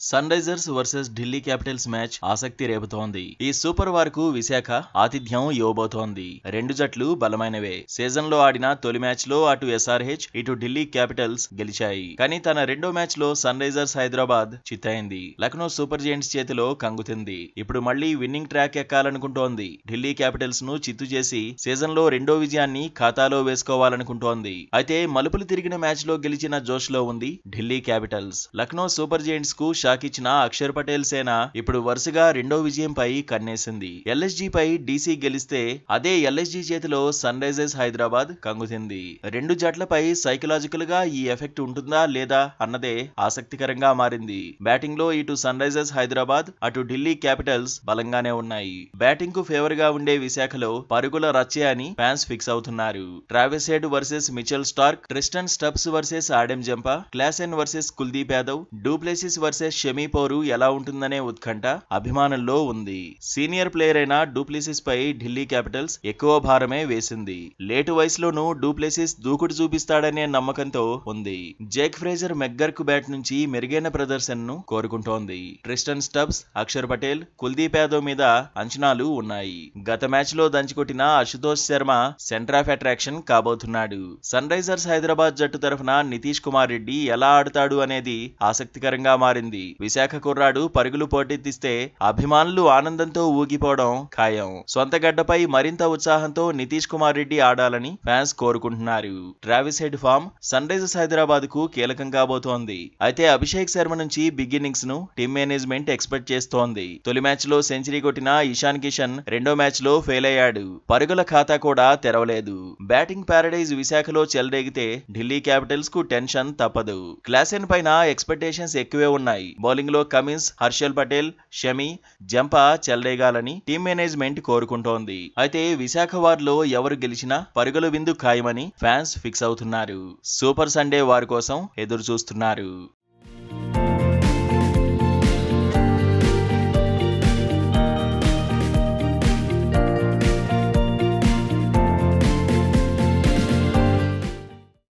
Sun Risers versus Delhi Capitals match ఆసక్తి రేపుతోంది. ఈ సూపర్ వార్ కు విశాఖ ఆతిథ్యం ఇవ్వబోతోంది. రెండు జట్లు బలమైనవే. సీజన్ లో ఆడిన తొలి మ్యాచ్ లో అటు ఎస్ఆర్హెచ్ ఇటు ఢిల్లీ క్యాపిటల్స్ గెలిచాయి. కానీ తన రెండో మ్యాచ్ లో సన్ రైజర్స్ హైదరాబాద్ చిత్తయింది. లక్నో సూపర్ జెయింట్స్ చేతిలో కంగుతింది. ఇప్పుడు మళ్లీ విన్నింగ్ ట్రాక్ ఎక్కాలనుకుంటోంది. ఢిల్లీ క్యాపిటల్స్ ను చిత్తు చేసి సీజన్ లో రెండో విజయాన్ని ఖాతాలో వేసుకోవాలనుకుంటోంది. అయితే మలుపులు తిరిగిన మ్యాచ్ లో గెలిచిన జోష్ లో ఉంది Delhi Capitals. Lucknow super giants కు షాక్ ఇచ్చిన అక్షర్ పటేల్ సేన ఇప్పుడు వరుసగా రెండో విజయంపై కన్నేసింది. ఎల్ఎస్జీ పై డీసీ గెలిస్తే అదే ఎల్ఎస్జీ చేతిలో సన్ రైజర్స్ హైదరాబాద్ కంగుతింది. రెండు జట్లపై సైకలాజికల్ గా ఈ ఎఫెక్ట్ ఉంటుందా లేదా అన్నదే ఆసక్తికరంగా మారింది. బ్యాటింగ్ లో ఇటు సన్ రైజర్స్ హైదరాబాద్ అటు ఢిల్లీ క్యాపిటల్స్ బలంగానే ఉన్నాయి. బ్యాటింగ్ కు ఫేవర్ గా ఉండే విశాఖలో పరుగుల రచ్చే అని ఫ్యాన్స్ ఫిక్స్ అవుతున్నారు. Travis Head versus Mitchell Starc, Tristan Stubbs versus Adam Zampa, Klaasen versus Kuldeep Yadav, du Plessis versus Shami పోరు ఎలా ఉంటుందనే ఉత్కంఠ అభిమానుల్లో ఉంది. సీనియర్ ప్లేయర్ అయిన డూప్లెసిస్ పై ఢిల్లీ క్యాపిటల్స్ ఎక్కువ భారమే వేసింది. లేటు వయసులోనూ డూప్లెసిస్ దూకుడు చూపిస్తాడనే నమ్మకంతో ఉంది. జేక్ ఫ్రేజర్ మెగ్గర్క్ బ్యాట్ నుంచి మెరుగైన ప్రదర్శనను కోరుకుంటోంది. ట్రిస్టన్ స్టబ్స్, అక్షర్ పటేల్, కుల్దీప్ యాదవ్ మీద అంచనాలు ఉన్నాయి. గత మ్యాచ్ లో దంచికొట్టిన Ashutosh Sharma centre of attraction కాబోతున్నాడు. సన్ రైజర్స్ హైదరాబాద్ జట్టు తరఫున నితీష్ కుమార్ రెడ్డి ఎలా ఆడతాడు అనేది ఆసక్తికరంగా మారింది. విశాఖ కుర్రాడు పరుగులు పోటెత్తిస్తే అభిమానులు ఆనందంతో ఊగిపోవడం ఖాయం. సొంత గడ్డపై మరింత ఉత్సాహంతో నితీష్ కుమార్ రెడ్డి ఆడాలని ఫ్యాన్స్ కోరుకుంటున్నారు. Travis Head form Sunrisers Hyderabad కు కీలకం కాబోతోంది. అయితే అభిషేక్ శర్మ నుంచి బిగ్ ఇన్నింగ్స్ ను టీమ్ మేనేజ్మెంట్ ఎక్స్పెక్ట్ చేస్తోంది. తొలి మ్యాచ్ లో సెంచరీ కొట్టిన ఇషాన్ కిషన్ రెండో మ్యాచ్ లో ఫెయిల్ అయ్యాడు. పరుగుల ఖాతా కూడా తెరవలేదు. బ్యాటింగ్ ప్యారడైజ్ విశాఖలో చెలరేగితే ఢిల్లీ క్యాపిటల్స్ కు టెన్షన్ తప్పదు. క్లాసెన్ పైన ఎక్స్పెక్టేషన్స్ ఎక్కువే ఉన్నాయి. బౌలింగ్ లో కమిన్స్, హర్షల్ పటేల్, షమీ, జంపా చెలరేగాలని టీమ్ మేనేజ్మెంట్ కోరుకుంటోంది. అయితే విశాఖ వార్లో ఎవరు గెలిచినా పరుగుల విందు ఖాయమని ఫ్యాన్స్ ఫిక్స్ అవుతున్నారు. సూపర్ సండే వార్ కోసం ఎదురు చూస్తున్నారు.